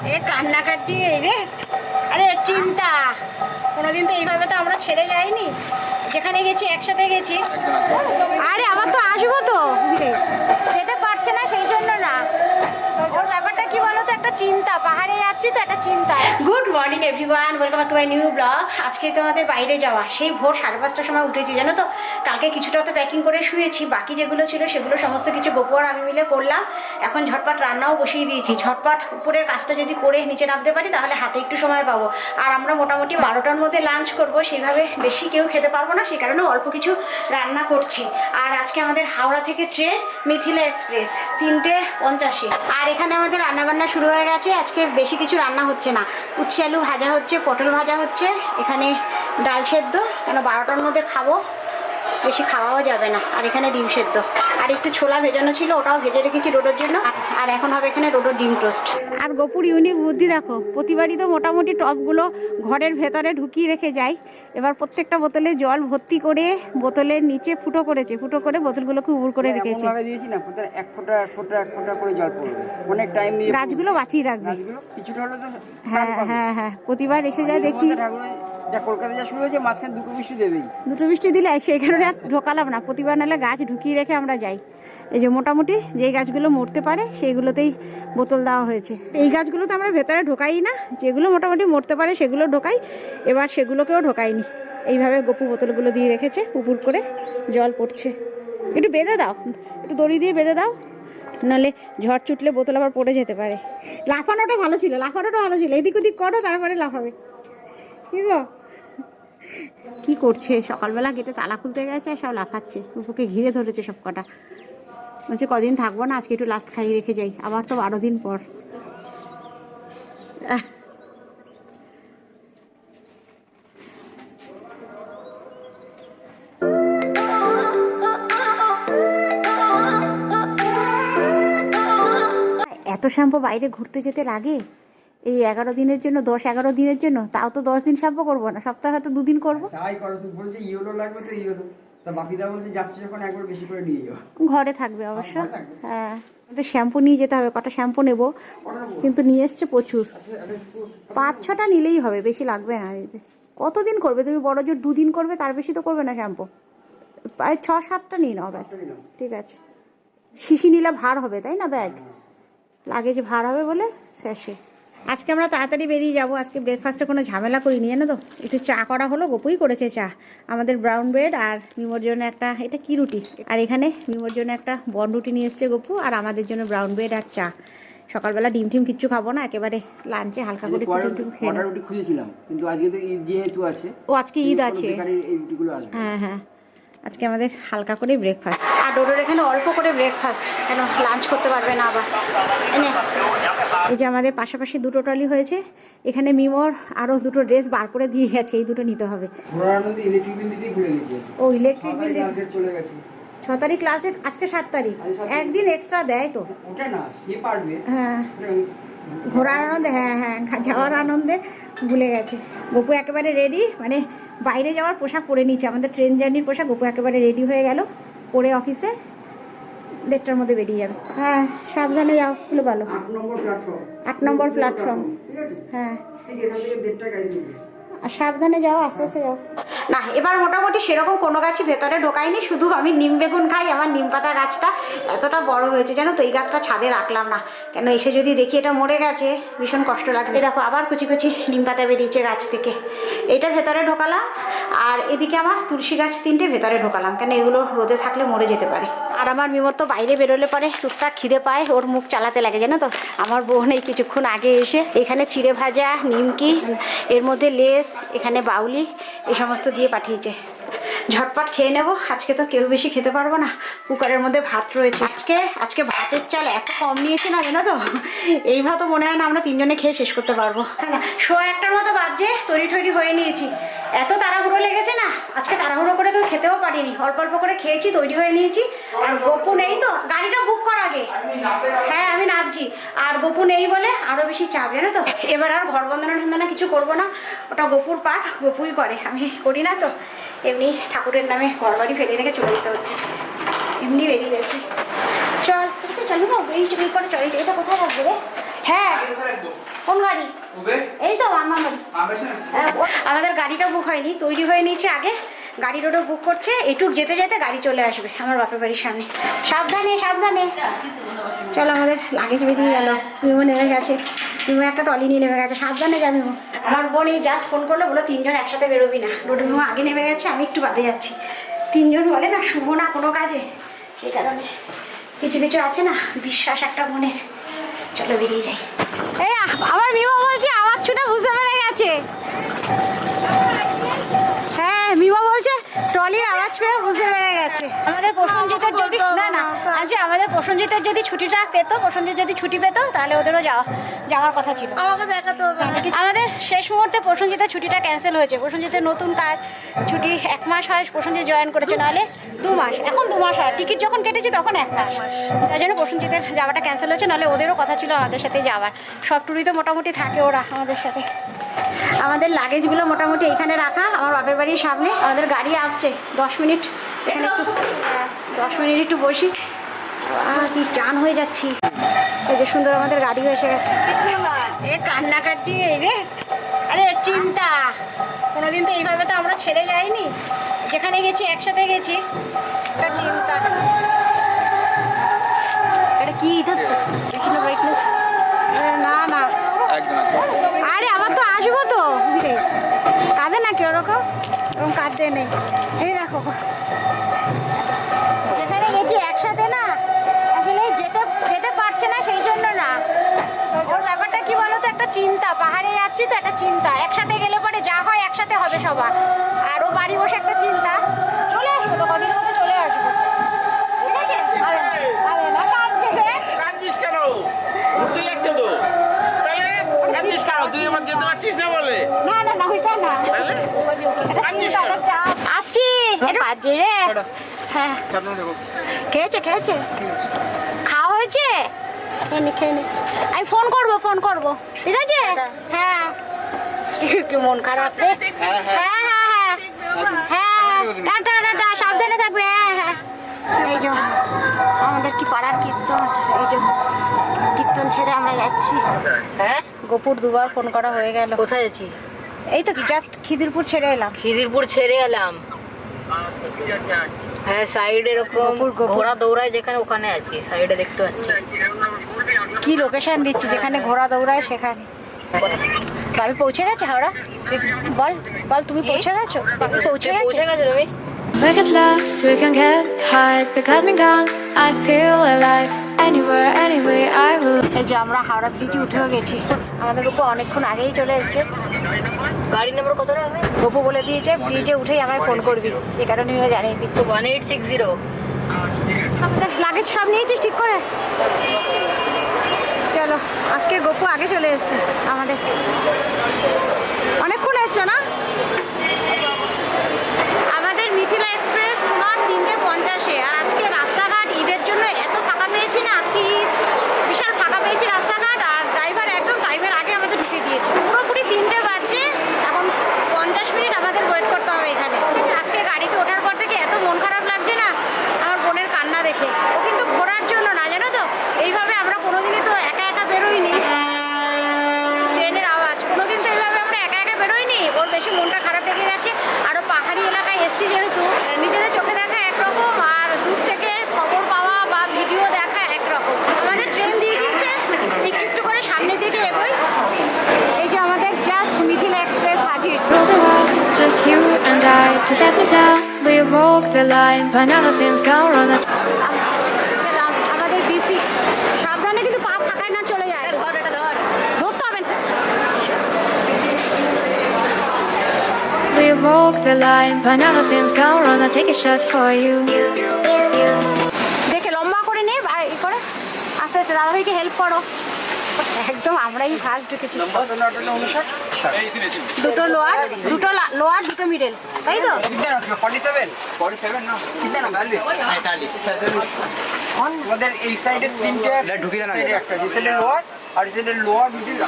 এ কান্নাকাটি এই রে, আরে চিন্তা কোনোদিন তো এইভাবে তো আমরা ছেড়ে যাইনি, যেখানে গেছি একসাথে গেছি। আরে আবার তো আসবো তো, যেতে পারছে না সেই জন্য না, ওর ব্যাপারটা কি বলো তো, একটা চিন্তা, পাহাড়ে যাচ্ছি তো একটা চিন্তা। Good morning everyone, welcome back to my new blog. আজকে তো আমাদের বাইরে যাওয়া, সেই ভোর 5:30টার সময় উঠেছি জানো তো। কালকে কিছুটা তো প্যাকিং করে শুয়েছি, বাকি যেগুলো ছিল সেগুলো সমস্ত কিছু গোপু আর আমি মিলে করলাম। এখন ঝটপট রান্নাও বসিয়ে দিয়েছি, ঝটপট উপরের কাজটা যদি করে নিচে নামতে পারি তাহলে হাতে একটু সময় পাবো। আর আমরা মোটামুটি 12টার মধ্যে লাঞ্চ করব, সেইভাবে বেশি কেউ খেতে পারবো না, সেই কারণে অল্প কিছু রান্না করছি। আর আজকে আমাদের হাওড়া থেকে ট্রেন মিথিলা এক্সপ্রেস 3:50। আর এখানে আমাদের রান্নাবান্না শুরু হয়ে গেছে। আজকে বেশি কিছু রান্না হচ্ছে না, উচ্ছে আলু ভাজা হচ্ছে, পটল ভাজা হচ্ছে, এখানে ডাল সেদ্ধ, কেন 12টার মধ্যে খাবো, বেশি খাওয়াও যাবে না। আর এখানে ডিম সেদ্ধ, আর একটু ছোলা ভেজানো ছিল, ওটাও ভেজে রেখেছি রোডোর জন্য। আর এখন হবে এখানে রোডোর ডিম টোস্ট। আর গোপুর ইউনিক বুদ্ধি দেখো, প্রতিবারই তো মোটামুটি টপগুলো ঘরের ভেতরে ঢুকিয়ে রেখে যায়, এবার প্রত্যেকটা বোতলে জল ভর্তি করে বোতলের নিচে ফুটো করেছে, ফুটো করে বোতলগুলোকে উবুর করে রেখেছে। দিয়েছি না, এক ফোঁটা করে জল পড়বে, অনেক টাইম নিয়ে গাছগুলো বাঁচিয়ে রাখবে। কিছুটা হলো তো। হ্যাঁ হ্যাঁ হ্যাঁ, প্রতিবার এসে যায় দেখি। যা কলকাতা যা শুরু হয়েছে, মাঝখানে দুটো বৃষ্টি দেবেই, দুটো বৃষ্টি দিলে সেই কারণে আর ঢোকালাম না। প্রতিবার নাহলে গাছ ঢুকিয়ে রেখে আমরা যাই। এই যে মোটামুটি যেই গাছগুলো মরতে পারে সেইগুলোতেই বোতল দেওয়া হয়েছে। এই গাছগুলো তো আমরা ভেতরে ঢোকাই না, যেগুলো মোটামুটি মরতে পারে সেগুলো ঢোকাই, এবার সেগুলোকেও ঢোকাইনি। এইভাবে গোপু বোতলগুলো দিয়ে রেখেছে, উপর করে জল পড়ছে। একটু বেঁধে দাও, একটু দড়ি দিয়ে বেঁধে দাও, নাহলে ঝড় ছুটলে বোতল আবার পড়ে যেতে পারে। লাফানোটা ভালো ছিল, এদিক ওদিক করো তারপরে লাফাবে। কি গো, কি করছে? সকালবেলা গেটে তালা খুলতে গেছে, সব লাফাচ্ছে, উপকে ঘিরে ধরেছে সব কটা। বলছে কদিন থাকবো না, আজকে একটু লাস্ট খাইয়ে রেখে যাই, আবার তো 12 দিন পর। এত শ্যাম্পু বাইরে ঘুরতে যেতে লাগে এই 11 দিনের জন্য, 10-11 দিনের জন্য, তাও তো 10 দিন শ্যাম্পু করবো না, সপ্তাহে হয়তো 2 দিন করবো। তাই করো, তুই বলছিস ইয়েলো লাগবে তো ইয়েলো, তা বাকিদা বলছে যাচ্ছে যখন একবার বেশি করে নিয়ে যাও। ঘরে থাকবে অবশ্য। হ্যাঁ, শ্যাম্পু নিয়ে যেতে হবে, কটা শ্যাম্পু নেবো, কিন্তু নিয়ে এসছে প্রচুর। 5-6টা নিলেই হবে, বেশি লাগবে না। কতদিন করবে তুমি? বড় জোর 2 দিন করবে, তার বেশি তো করবে না শ্যাম্পু। প্রায় 6-7টা নিয়ে নাও ব্যাস, ঠিক আছে। শিশি নিলে ভার হবে, তাই না? ব্যাগ লাগেজ ভার হবে বলে শেষে। আজকে আমরা তাড়াতাড়ি বেরিয়ে যাব, আজকে ব্রেকফাস্টে কোনো ঝামেলা করিনি জানো তো। একটু চা করা হলো, গোপুই করেছে চা। আমাদের ব্রাউন ব্রেড আর মিমোর জন্য একটা, এটা কি রুটি, আর এখানে মিমোর জন্য একটা বন রুটি নিয়ে এসছে গোপু, আর আমাদের জন্য ব্রাউন ব্রেড আর চা। সকালবেলা ডিম টিম কিচ্ছু খাবো না, একেবারে লাঞ্চে হালকা করে ডিম খেয়ে নেব। রুটি খুঁজেছিলাম, কিন্তু আজকে তো ঈদ যেহেতু আছে, ও আজকে ঈদ আছে। এই রুটিগুলো আসবে। হ্যাঁ হ্যাঁ, আজকে আমাদের হালকা করে ব্রেকফাস্ট। আর ডোডোর এখানে অল্প করে ব্রেকফাস্ট, কেন লাঞ্চ করতে পারবে না আবার। এই যে আমাদের পাশাপাশি 2টো ট্রলি হয়েছে, এখানে মিমোর আরও 2টো ড্রেস বার করে দিয়ে গেছে, এই 2টো নিতে হবে। ইলেকট্রিক বিল দিতেই ভুলে গেছি। ও ইলেকট্রিক বিল চলে গেছে। 6 তারিখ লাস্ট ডেট, আজকে 7 তারিখ, একদিন এক্সট্রা দেয় তো। ওটা না, সে পারবে। হ্যাঁ, ঘোরার আনন্দে, হ্যাঁ যাওয়ার আনন্দে ভুলে গেছে। গোপু একেবারে রেডি, মানে বাইরে যাওয়ার পোশাক পরে নিচ্ছে, আমাদের ট্রেন জার্নির পোশাক। গোপু একেবারে রেডি হয়ে গেল, পরে অফিসে 1:30টার মধ্যে বেরিয়ে যাবে। হ্যাঁ, সাবধানে যাও, খুলে ভালো। 8 নম্বর প্ল্যাটফর্ম। হ্যাঁ, আর সাবধানে যাও, আস্তে আস্তে যাও। না, এবার মোটামুটি সেরকম কোনো গাছই ভেতরে ঢোকায়নি, শুধু আমি নিম বেগুন খাই। আমার নিম পাতা গাছটা এতটা বড় হয়েছে জানো তো, এই গাছটা ছাদে রাখলাম না, কেন এসে যদি দেখি এটা মরে গেছে ভীষণ কষ্ট লাগবে। দেখো আবার কুচি কুচি নিম পাতা বেরিয়েছে গাছ থেকে, এটা ভেতরে ঢোকালাম। আর এদিকে আমার তুলসী গাছ 3টে ভেতরে ঢোকালাম, কেন এগুলো রোদে থাকলে মরে যেতে পারে। আর আমার মিমোর তো বাইরে বেরোলে পরে টুকটাক খিদে পায়, ওর মুখ চালাতে লাগে জানো তো। আমার বোন এই কিছুক্ষণ আগে এসে এখানে চিড়ে ভাজা, নিমকি, এর মধ্যে লেস, এখানে বাউলি, এই সমস্ত দিয়ে পাঠিয়েছে। ঝটপট খেয়ে নেবো, আজকে তো কেউ বেশি খেতে পারবো না। কুকারের মধ্যে ভাত রয়েছে। আজকে ভাতের চাল এত কম নিয়েছে না জানো তো, এই ভাতও মনে হয় না আমরা 3জনে খেয়ে শেষ করতে পারবো। 1:15 মতো বাজে, তৈরি হয়ে নিয়েছি। এত তাড়াহুড়ো লেগেছে না, আজকে তাড়াহুড়ো করে কেউ খেতেও পারিনি, অল্প অল্প করে খেয়েছি, তৈরি হয়ে নিয়েছি। আর গোপু নেই তো, গাড়িটা বুক কর আগে। হ্যাঁ, আমি নামছি। আর গোপু নেই বলে আরও বেশি চাপ জানো তো। এবার আর ঘর বন্দনা কিছু করবো না, ওটা গোপুর পাঠ, গোপুই করে, আমি করি না তো। এমনি ঠাকুরের নামে ঘর বাড়ি ফেলে রেখে চলে যেতে হচ্ছে, এমনি বেরিয়ে গেছে। চল চলো না, এই করে চলে। এটা কোথায় রাখবে রে? হ্যাঁ, কোন গাড়ি? এই তো আমার গাড়ি। আমাদের গাড়িটা বুক হয়নি, তৈরি হয়ে নিয়েছে আগে, গাড়ি রোডও বুক করছে, এটুক যেতে যেতে গাড়ি চলে আসবে আমার বাপের বাড়ির সামনে। সাবধানে সাবধানে। চলো আমাদের লাগেজ বেরিয়ে গেল, মিমো নেমে গেছে, মিমো একটা ট্রলি নিয়ে নেমে গেছে, সাবধানে যা মিমো। আমার বোন এই জাস্ট ফোন করলো, বলো 3 জন একসাথে বেরোবি না, রোডে মিমো আগে নেমে গেছে, আমি একটু বাদে যাচ্ছি। 3 জন বলে না শুভ না কোনো কাজে, সেই কারণে কিছু কিছু আছে না বিশ্বাস একটা মনের। চলো বেরিয়ে যাই। এই আমার মিমো বলছে আওয়াজ শুনে বুঝতে পেরে গেছে। হ্যাঁ মিমো বলছে ট্রলির আওয়াজ পেয়ে বুঝতে পেরে গেছে। আমাদের প্রসেনজিতের যদি না আজ আমাদের প্রসেনজিতের যদি ছুটিটা পেতো, প্রসেনজিৎ যদি ছুটি পেতো তাহলে ওদেরও যাওয়ার কথা ছিল। আমাকে দেখাতে হবে। আমাদের শেষ মুহূর্তে প্রসেনজিতের ছুটিটা ক্যান্সেল হয়েছে। প্রসেনজিতের নতুন কাজ, ছুটি 1 মাস হয় প্রসেনজিৎ জয়েন করেছে, নাহলে 2 মাস, এখন 2 মাস হয়। টিকিট যখন কেটেছি তখন 1 মাস, তাই জন্য প্রসেনজিতের যাওয়াটা ক্যান্সেল হয়েছে, নাহলে ওদেরও কথা ছিল আমাদের সাথে যাওয়ার। সব ট্যুরই তো মোটামুটি থাকে ওরা আমাদের সাথে। আমাদের লাগেজগুলো মোটামুটি এইখানে রাখা, আমার বাপের বাড়ির সামনে। আমাদের গাড়ি আসছে 10 মিনিট, এখানে একটু 10 মিনিট একটু বসি। কি চান হয়ে যাচ্ছি। এই যে সুন্দর আমাদের গাড়িও এসে গেছে। এ কান্নাকাটি এই রে, আরে চিন্তা, কোনোদিন তো এইভাবে তো আমরা ছেড়ে যাইনি, যেখানে গেছি একসাথে গেছি, একটা চিন্তা। এটা কি না না, আরে আবার তো আসবো তো, বুঝলে কাঁদে নাকি ওরকম, ওরকম কাঁদতে নেই। এই দেখো যেখানে গেছি একসাথে না, আসলে যেতে পারছে না, সেই জন্য না, ওর ব্যাপারটা কি বলতো, একটা চিন্তা, পাহাড়ে যাচ্ছি তো একটা চিন্তা, একসাথে গেলে পরে যা হয় একসাথে হবে সবার, আর ও বাড়ি বসে একটা চিন্তা। চলে আসবো তো, কদিনের মধ্যে চলে আসবো, ঠিক আছে? আরে না কাঁদছে কাঁদছিস কেন? ঘুরতে যাচ্ছে তো, তাহলে কাঁদছিস কেন? তুই এবার যেতে পারছিস না বলে? না না না হইতা না, কাঁদছিস কেন? আসছি একটু কাঁদছি রে। হ্যাঁ খেয়েছে খাওয়া হয়েছে, খেয়ে নি। আমি ফোন করবো ঠিক আছে? হ্যাঁ কি মন খারাপ রে। হ্যাঁ টাটা সাবধানে থাকবে। হ্যাঁ এই যে আমাদের কি পাড়ার কীর্তন, এই যে কীর্তন ছেড়ে আমরা যাচ্ছি। হ্যাঁ গোপুর 2বার ফোন করা হয়ে গেল। কোথায় আছি? এই তো কি জাস্ট খিদিরপুর ছেড়ে এলাম। খিদিরপুর ছেড়ে এলাম। হ্যাঁ সাইডে এরকম ঘোড়া দৌড়ায় যেখানে, ওখানে আছি, সাইডে দেখতে পাচ্ছি। কি লোকেশন দিচ্ছি, যেখানে ঘোড়া দৌড়ায় সেখানে। আমি পৌঁছে গেছে হাওড়া? বল তুমি পৌঁছে গেছো? পৌঁছে গেছে তুমি? We get lost, we can get high. Because me gone, I feel alive. Anywhere, anyway, I will. এই যে আমরা হাওড়া ব্রিজে উঠেও গেছি, আমাদের উপর অনেকক্ষণ আগেই চলে এসছে। গাড়ি নম্বর কতটা হবে? গপু বলে দিয়েছে ব্রিজে উঠেই আমায় ফোন করবি, সেই কারণে আমি জানিয়ে দিচ্ছি। 1860। আমাদের লাগেজ সব নিয়েছিস ঠিক করে? চলো, আজকে গপু আগে চলে এসছে আমাদের, অনেকক্ষণ এসছো না? আমাদের মিথিলা এক্সপ্রেস তোমার 3:50-এ, আর আজকে রাস্তাঘাট ঈদের জন্য এত ফাঁকা পেয়েছি না, আজকে ঈদ বিশাল ফাঁকা পেয়েছি রাস্তাঘাট, আর ড্রাইভার একদম টাইমের আগে আমাদের ঢুকে দিয়েছে। পুরোপুরি 3টে বাজছে, এখন 50 মিনিট আমাদের ওয়েট করতে হবে এখানে। আজকে গাড়িতে ওঠার পর থেকে এত মন খারাপ লাগছে না আমার বোনের কান্না দেখে। ও কিন্তু ঘোরার জন্য না, জানো তো, এইভাবে আমরা কোনোদিনই তো একা একা বেরোইনি। ট্রেনের আওয়াজ, কোনোদিন তো এইভাবে আমরা একা একা বেরোইনি। ওর বেশি মনটা খারাপ লেগে গেছে। আরও পাহাড়ি এলাকায় এসছি যেহেতু, নিজেদের চোখে দেখা একরকম, আর দূর থেকে খবর পাওয়া বা ভিডিও দেখা একরকম। আমাদের ট্রেন দিয়ে দিয়েছে, একটু করে সামনের দিকে এগোই। এই যে আমাদের জাস্ট মিথিলা এক্সপ্রেস হাজির। Rule the world, just you and I. To let me down, we walk the line. But none of things go wrong. আমাদের B6, সাবধানে কিন্তু পা ফাঁকায় না চলে যায়, ধরতে হবে না। We walk the line. But none of things go wrong. I take a shot for you. দেখে লম্বা করে নে, আর ই করে আস্তে আস্তে দাদাভাইকে হেল্প করো। একদম আমরাই ফার্স্ট ঢুকেছি। দুটো লোয়ার, দুটো মিডল, তাই তো? 47 না, আমাদের এই সাইডে 3টে ঢুকিয়ে না, একটা এই সাইডে লোয়ার আর এই সাইডে লোয়ার মিডল।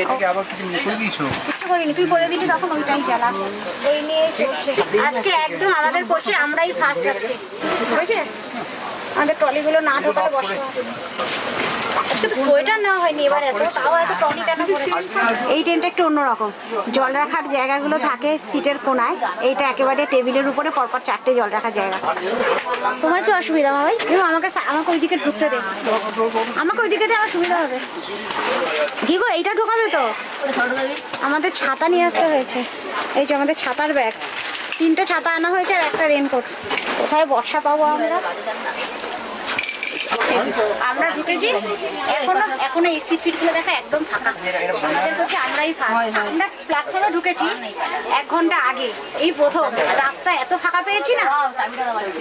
এটাকে আবার কিছু করে দিয়েছো? কিচ্ছু করিনি, তুই করে দিলি তখন ওইটাই জ্বালা। ওই নিয়ে চলছে আজকে একদম আমাদের কোচে, আমরাই ফার্স্ট আজকে, বুঝেছে? আমাদের ট্রলিগুলো না ঢোকালে বসতে হবে। আজকে তো সোয়েটার নেওয়া হয়নি এবার তাও এত টনি কেন করেছে। এই ট্রেনটা একটু অন্যরকম, জল রাখার জায়গাগুলো থাকে সিটের কোনায়, এইটা একেবারে টেবিলের উপরে পরপর 4টে জল রাখার জায়গা। তোমার কি অসুবিধা হয়? আমাকে ওইদিকে ঢুকতে দে, আমাকে ওইদিকে দে, আমার সুবিধা হবে। কি গো এইটা ঢোকাবে তো? আমাদের ছাতা নিয়ে আসতে হয়েছে, এই যে আমাদের ছাতার ব্যাগ, 3টে ছাতা আনা হয়েছে আর একটা রেনকোট। কোথায় বর্ষা পাবো আমরা ঢুকেছি, এখনো এই সিট ফিটগুলো দেখা একদম ফাঁকা। আমাদের কাছে আমরাই ফার্স্ট, আমরা প্ল্যাটফর্মে ঢুকেছি 1 ঘন্টা আগে, এই প্রথম। রাস্তা এত ফাঁকা পেয়েছি না,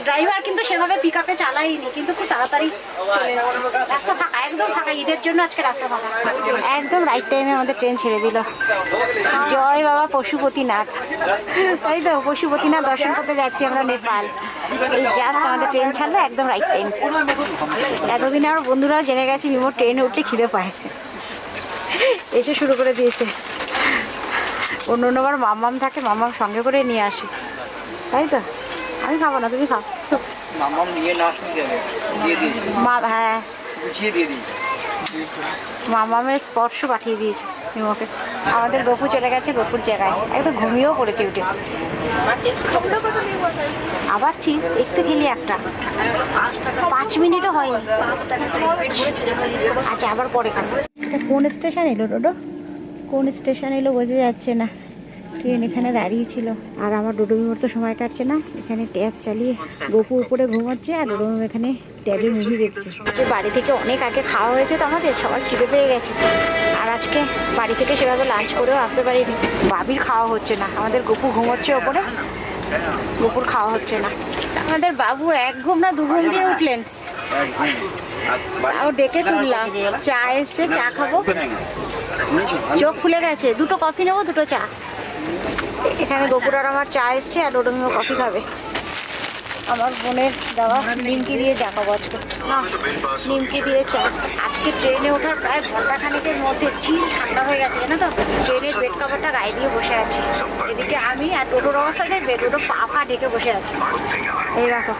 ড্রাইভার কিন্তু সেভাবে পিক আপে চালাইনি, কিন্তু খুব তাড়াতাড়ি চলে এসেছে। রাস্তা ফাঁকা, একদম ফাঁকা, ঈদের জন্য আজকে রাস্তা ফাঁকা। একদম রাইট টাইমে আমাদের ট্রেন ছেড়ে দিল। জয় বাবা পশুপতিনাথ, তাই তো পশুপতিনাথ দর্শন করতে যাচ্ছি আমরা নেপাল। এই জাস্ট আমাদের ট্রেন ছাড়লো, একদম রাইট টাইম। এতদিন আমার বন্ধুরাও জেনে গেছে বিমোর ট্রেনে উঠলে খিদে পায়, এসে শুরু করে দিয়েছে। অন্যবার মাম্মাম থাকে, মাম্মাম সঙ্গে করে নিয়ে আসে, তাই তো? আমি খাবো না, তুমি খাও। মামাম নিয়ে না আসলে দিয়ে দিয়েছি, হ্যাঁ গুছিয়ে দিয়ে দিই। মামামের স্পর্শ পাঠিয়ে দিয়েছে বিমোকে। আমাদের গপু চলে গেছে গপুর জায়গায়, একদম ঘুমিয়েও পড়েছে উঠে। আবার চিপস একটু খেলি, একটা 5 মিনিটও হয়নি। আচ্ছা আবার পরে খাবো। এটা কোন স্টেশন এলো ডোডো? কোন স্টেশন এলো বোঝা যাচ্ছে না। ট্রেন এখানে দাঁড়িয়ে ছিল, আর আমার ডোডো বিমোর তো সময় কাটছে না, এখানে ট্যাব চালিয়ে গপু উপরে ঘুমাচ্ছে আর ডোডো বিমো এখানে ট্যাবে মুভি দেখছে। বাড়ি থেকে অনেক আগে খাওয়া হয়েছে তো আমাদের, সবার খিদে পেয়ে গেছে। আর আজকে বাড়ি থেকে সেভাবে লাঞ্চ করেও আসতে পারিনি। বাবির খাওয়া হচ্ছে না, আমাদের গপু ঘুমোচ্ছে ওপরে, গপুর খাওয়া হচ্ছে না। আমাদের বাবু 1 ঘুম না 2 ঘুম দিয়ে উঠলেন, তাও ডেকে তুললাম। চা এসছে, চা খাবো, চোখ ফুলে গেছে। 2টো কফি নেবো, 2টো চা। এখানে গপুর আর আমার চা এসছে, আর ওটা কফি খাবে। আমার বোনের দেওয়া নিমকি দিয়ে চা খাবো আজকে, নিমকি দিয়ে চা। আজকে ট্রেনে ওঠার প্রায় ঘন্টাখানেকের মধ্যে চিল ঠান্ডা হয়ে গেছে, জানো তো? ট্রেনের বেড কভারটা গায়ে দিয়ে বসে আছি। এদিকে আমি আর টোটোর অবস্থা দেখবে, টোটো পা ঢেকে বসে আছে। এই দেখো,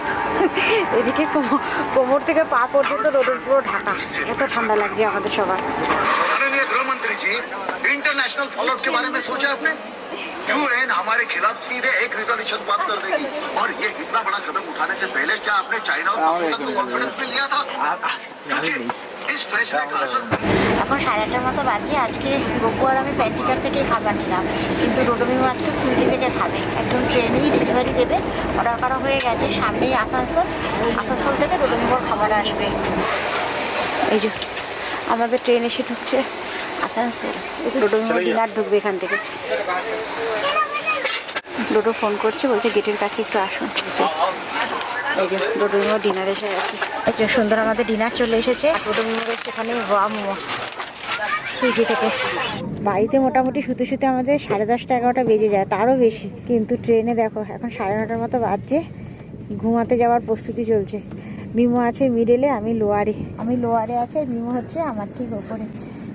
এদিকে কোমর থেকে পা পর্যন্ত টোটোর পুরো ঢাকা, এত ঠান্ডা লাগছে আমাদের সবার। माननीय गृह मंत्री जी, इंटरनेशनल फॉलोअप के बारे में सोचा आपने? यूएन हमारे खिलाफ सीधे एक रिजोल्यूशन पास कर देगी, और ये इतना बड़ा कदम उठाने से पहले क्या आपने चाइना और पाकिस्तान को कॉन्फिडेंस में लिया था? क्योंकि इस फैसले का असर এখন 8:30 মতো বাজে। আজকে গপু আর আমি প্যান্টিকার থেকে খাবার নিলাম, কিন্তু ডোডো বিমো আজকে সুইগি থেকে খাবে। একদম ট্রেনেই ডেলিভারি দেবে, অর্ডার করা হয়ে গেছে। সামনেই আসানসোল থেকে ডোডো বিমোর খাবার আসবে। এই যে আমাদের ট্রেন এসে ঢুকছে আসানসোল, ডোডো বিমো ডিনার ঢুকবে এখান থেকে। ডোডো ফোন করছে, বলছে গেটের কাছে একটু আসুন। এই যে ডোডো বিমো ডিনার এসে গেছে। এই যে সুন্দর আমাদের ডিনার চলে এসেছে। ডোডো বিমোর সেখানে মোমো সুইগি থেকে। বাড়িতে মোটামুটি শুতে শুতে আমাদের 10:30 11টা বেজে যায়, তারও বেশি। কিন্তু ট্রেনে দেখো এখন 9:30 মতো বাজছে, ঘুমাতে যাওয়ার প্রস্তুতি চলছে। মিমো আছে মিডলে, আমি লোয়ারে আছে, মিমো হচ্ছে আমার ঠিক ওপরে।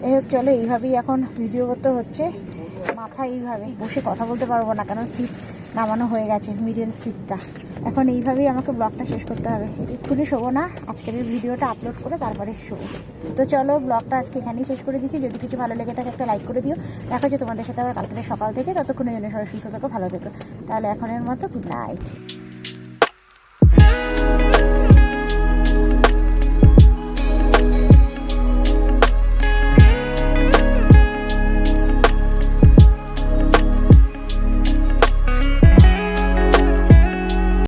এই হোক, চলো এইভাবেই এখন ভিডিও করতে হচ্ছে। মাথা এইভাবে বসে কথা বলতে পারবো না, কারণ সিট নামানো হয়ে গেছে, মিডল সিটটা। এখন এইভাবেই আমাকে ব্লগটা শেষ করতে হবে। এক্ষুনি শোবো না, আজকের ভিডিওটা আপলোড করে তারপরে শোবো। তো চলো, ব্লগটা আজকে এখানেই শেষ করে দিচ্ছি। যদি কিছু ভালো লেগে থাকে একটা লাইক করে দিও। দেখা হচ্ছে তোমাদের সাথে আবার কালকে সকাল থেকে। ততক্ষণের জন্য সবাই সুস্থ থেকো, ভালো থেকো। তাহলে এখনের মতো গুড নাইট।